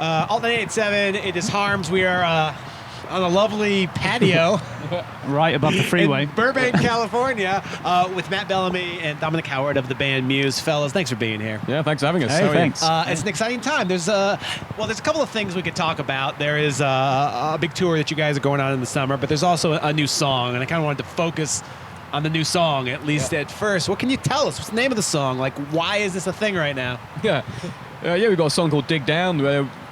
Alt 98.7, it is Harms. We are on a lovely patio right above the freeway in Burbank, California, with Matt Bellamy and Dominic Howard of the band Muse. Fellas, thanks for being here. Yeah, thanks for having us. Hey, thanks. It's an exciting time. There's a couple of things we could talk about. There is a big tour that you guys are going on in the summer, but there's also a new song, and I kind of wanted to focus on the new song, at least at first. What can you tell us? What's the name of the song? Like, why is this a thing right now? Yeah, we've got a song called Dig Down.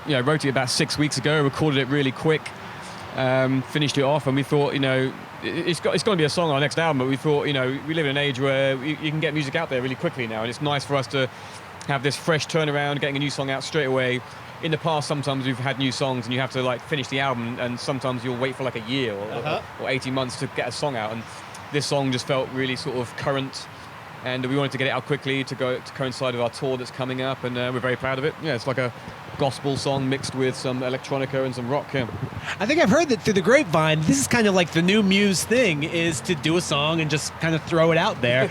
Wrote it about 6 weeks ago, recorded it really quick, finished it off, and we thought, it's going to be a song on our next album, but we thought, we live in an age where you can get music out there really quickly now, and it's nice for us to have this fresh turnaround, getting a new song out straight away. In the past, sometimes we've had new songs and you have to finish the album, and sometimes you'll wait for a year or 18 months to get a song out, and this song just felt really sort of current, and we wanted to get it out quickly to coincide with our tour that's coming up, and we're very proud of it. Yeah, it's like a gospel song mixed with some electronica and some rock. Yeah. I think I've heard that through the grapevine, this is kind of like the new Muse thing, is to do a song and just kind of throw it out there.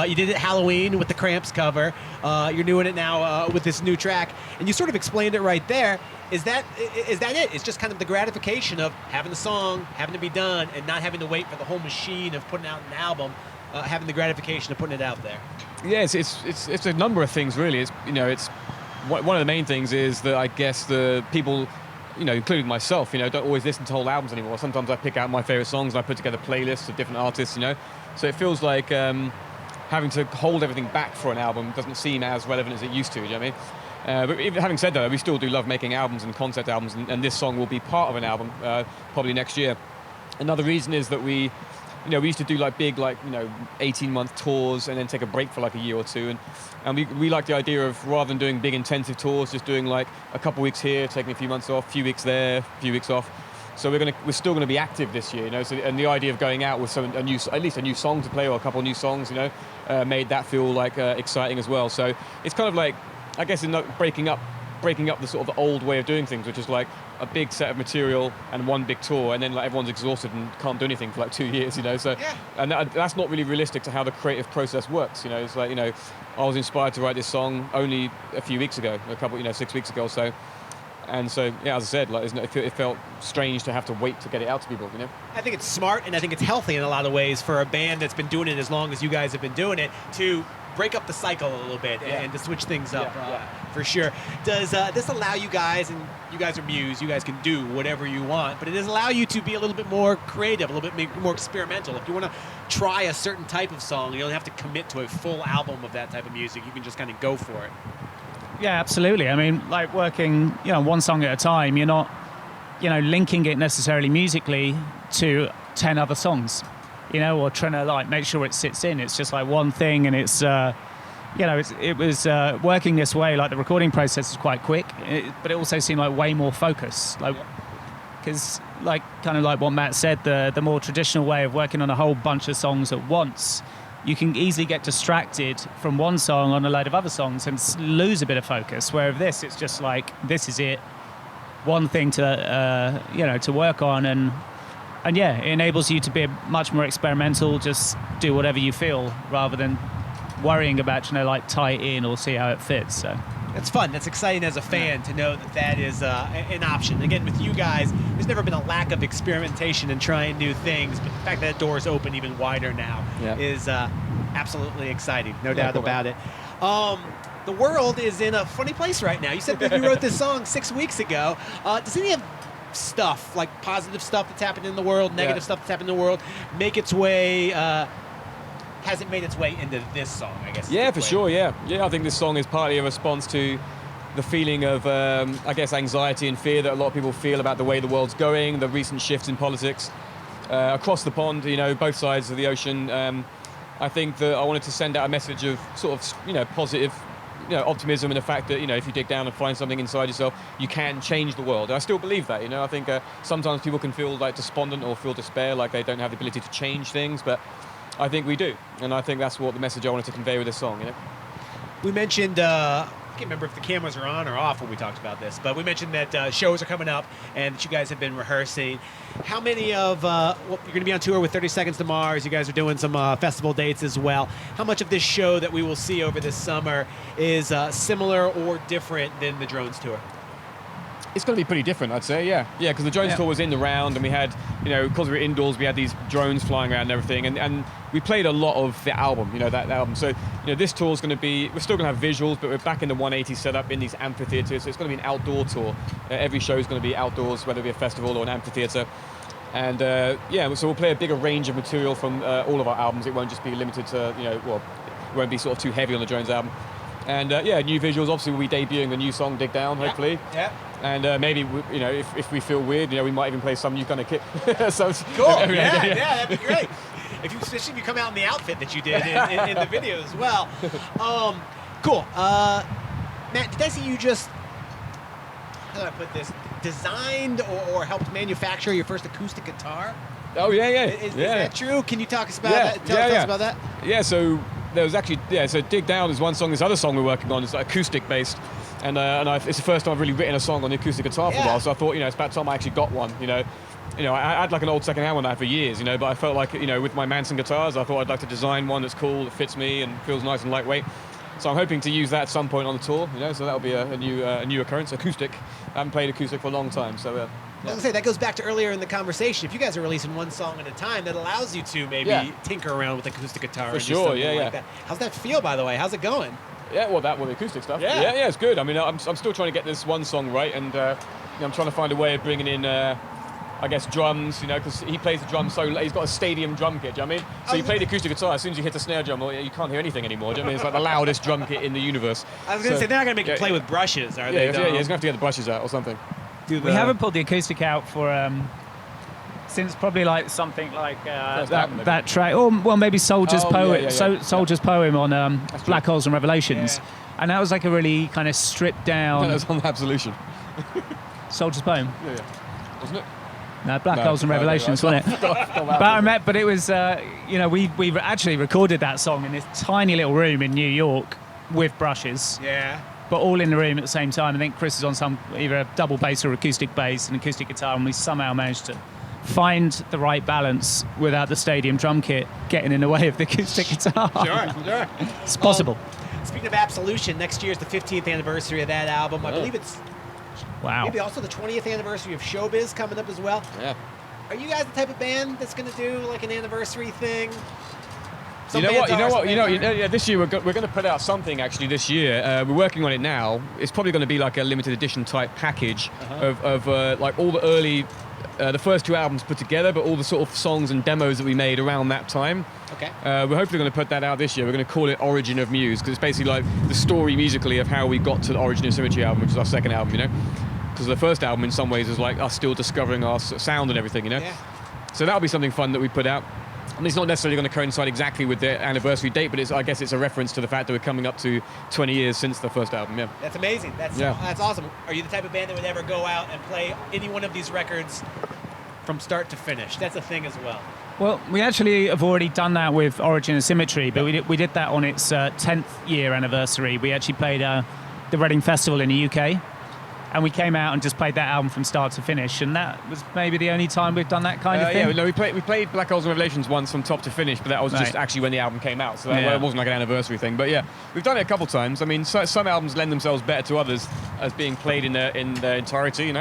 You did it Halloween with the Cramps cover. You're doing it now with this new track, and you sort of explained it right there. Is that it? It's just kind of the gratification of having the song, having to be done, and not having to wait for the whole machine of putting out an album, having the gratification of putting it out there. Yeah, it's a number of things really. It's one of the main things is that I guess the people, including myself, don't always listen to whole albums anymore. Sometimes I pick out my favorite songs and I put together playlists of different artists, So it feels like having to hold everything back for an album doesn't seem as relevant as it used to, do you know what I mean? But even having said that, we still do love making albums and concept albums, and this song will be part of an album probably next year. Another reason is that we used to do big 18-month tours and then take a break for a year or two, and we like the idea of, rather than doing big intensive tours, just doing a couple weeks here, taking a few months off, a few weeks there, a few weeks off. So we're still going to be active this year, So, and the idea of going out with at least a new song to play, or a couple of new songs, made that feel exciting as well. So it's kind of I guess in breaking up the sort of old way of doing things, which is a big set of material and one big tour, and then everyone's exhausted and can't do anything for 2 years, So, yeah. And that's not really realistic to how the creative process works, It's I was inspired to write this song only a few weeks ago, 6 weeks ago or so. And so, yeah, as I said, it felt strange to have to wait to get it out to people, I think it's smart, and I think it's healthy in a lot of ways for a band that's been doing it as long as you guys have been doing it to break up the cycle a little bit and to switch things up, for sure. Does this allow you guys, and you guys are Muse, you guys can do whatever you want, but it does allow you to be a little bit more creative, a little bit more experimental. If you want to try a certain type of song, you don't have to commit to a full album of that type of music. You can just kind of go for it. Yeah, absolutely. I mean, working, one song at a time, you're not, linking it necessarily musically to 10 other songs, or trying to make sure it sits in. It's just one thing, and it's, it was working this way. The recording process is quite quick, but it also seemed way more focus. Because, kind of like what Matt said, the more traditional way of working on a whole bunch of songs at once, you can easily get distracted from one song on a load of other songs and lose a bit of focus. Where with this, it's just this is it, one thing to to work on, and yeah, it enables you to be much more experimental. Just do whatever you feel rather than worrying about tie it in or see how it fits. So it's fun. That's exciting as a fan to know that is an option. Again, with you guys, there's never been a lack of experimentation and trying new things, but the fact that door's open even wider now is absolutely exciting. No doubt about it. The world is in a funny place right now. You said that you wrote this song 6 weeks ago. Does any of stuff, positive stuff that's happened in the world, negative stuff that's happened in the world, make its way... has it made its way into this song, I guess? Yeah, for sure, yeah. Yeah, I think this song is partly a response to the feeling of, I guess, anxiety and fear that a lot of people feel about the way the world's going, the recent shifts in politics. Across the pond, both sides of the ocean, I think that I wanted to send out a message of sort of, positive, optimism, and the fact that, if you dig down and find something inside yourself, you can change the world. And I still believe that, I think sometimes people can feel despondent or feel despair, like they don't have the ability to change things, but I think we do, and I think that's what the message I wanted to convey with this song, We mentioned, I can't remember if the cameras are on or off when we talked about this, but we mentioned that shows are coming up and that you guys have been rehearsing. How many of, you're going to be on tour with 30 Seconds to Mars, you guys are doing some festival dates as well. How much of this show that we will see over this summer is similar or different than the Drones tour? It's going to be pretty different, I'd say, yeah. Yeah, because the drones tour was in the round, and we had, because we were indoors, we had these drones flying around and everything, and we played a lot of the album, that album. So, this tour's going to be, we're still going to have visuals, but we're back in the 180 setup in these amphitheatres, so it's going to be an outdoor tour. Every show is going to be outdoors, whether it be a festival or an amphitheatre. And, so we'll play a bigger range of material from all of our albums. It won't just be limited to, it won't be sort of too heavy on the drones album. And, new visuals. Obviously, we'll be debuting a new song, Dig Down, hopefully. Yeah. And maybe, if we feel weird, we might even play some new kind of kit. So cool. Yeah, that'd be great. Especially if you come out in the outfit that you did in the video as well. Cool. Matt, did I see you just, how do I put this, designed or helped manufacture your first acoustic guitar? Oh, yeah. Is that true? Can you talk us about that? Tell us about that? Yeah, so there was actually, so Dig Down is one song. This other song we're working on is acoustic based. And it's the first time I've really written a song on the acoustic guitar for a while. So I thought, it's about time I actually got one, I had like an old second-hand one I had for years, but I felt like, with my Manson guitars, I thought I'd like to design one that's cool, that fits me and feels nice and lightweight. So I'm hoping to use that at some point on the tour, so that'll be a new occurrence, acoustic. I haven't played acoustic for a long time, so... I was gonna say, that goes back to earlier in the conversation. If you guys are releasing one song at a time, that allows you to maybe tinker around with acoustic guitar. For sure, like that. How's that feel, by the way? How's it going? Yeah, well, that with the acoustic stuff. Yeah, it's good. I mean, I'm still trying to get this one song right, and I'm trying to find a way of bringing in, I guess, drums, because he plays the drums so he's got a stadium drum kit, do you know what I mean? So you play the acoustic guitar, as soon as you hit the snare drum, you can't hear anything anymore, do you know what I mean? It's like the loudest drum kit in the universe. I was going to say, they're not going to make you play with brushes, are they? Yeah, he's going to have to get the brushes out or something. We haven't pulled the acoustic out for since probably like something like that track, or well maybe Soldier's Poem, Soldier's Poem on Black Holes and Revelations, and that was like a really kind of stripped down. That was on Absolution. Soldier's Poem. Yeah. Wasn't it? No, Black Holes and Revelations, wasn't it? But it was, we actually recorded that song in this tiny little room in New York with brushes. Yeah. But all in the room at the same time. I think Chris is on either a double bass or acoustic bass and acoustic guitar, and we somehow managed to find the right balance without the stadium drum kit getting in the way of the acoustic guitar. Sure. It's possible. Speaking of Absolution, next year's the 15th anniversary of that album. I believe it's maybe also the 20th anniversary of Showbiz coming up as well. Yeah. Are you guys the type of band that's going to do like an anniversary thing? You know what? This year we're going to put out something actually this year. We're working on it now. It's probably going to be like a limited edition type package of like all the early, the first two albums put together, but all the sort of songs and demos that we made around that time. Okay. We're hopefully going to put that out this year. We're going to call it Origin of Muse, because it's basically like the story musically of how we got to the Origin of Symmetry album, which is our second album, Because the first album in some ways is like us still discovering our sound and everything, Yeah. So that'll be something fun that we put out. And it's not necessarily going to coincide exactly with the anniversary date, but I guess it's a reference to the fact that we're coming up to 20 years since the first album, yeah. That's amazing. That's awesome. Are you the type of band that would ever go out and play any one of these records from start to finish? That's a thing as well. Well, we actually have already done that with Origin of Symmetry, but we did that on its 10th year anniversary. We actually played the Reading Festival in the UK, and we came out and just played that album from start to finish, and that was maybe the only time we've done that kind of thing. Yeah, no, we played Black Holes and Revelations once from top to finish, but that was just actually when the album came out, so that wasn't like an anniversary thing. But yeah, we've done it a couple times. I mean, some albums lend themselves better to others as being played in their entirety,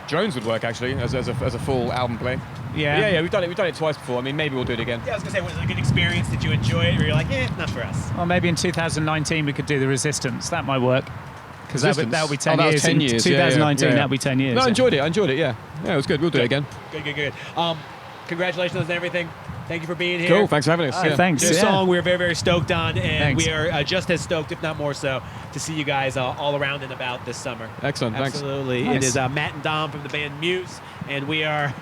Drones would work actually as a full album play. Yeah, we've done it twice before. I mean, maybe we'll do it again. Yeah, I was gonna say, was it a good experience? Did you enjoy it, or you're like, not for us? Well, maybe in 2019 we could do the Resistance. That might work. Because that'll be 10 years. 10 years. 2019, that'll be 10 years. No, I enjoyed it, yeah. Yeah, it was good. We'll do it again. Good. Congratulations on everything. Thank you for being here. Cool, thanks for having us. Thanks. This song we're very, very stoked on, and we are just as stoked, if not more so, to see you guys all around and about this summer. Excellent, thanks. Absolutely. Nice. It is Matt and Dom from the band Muse, and we are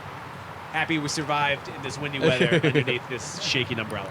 happy we survived in this windy weather underneath this shaking umbrella.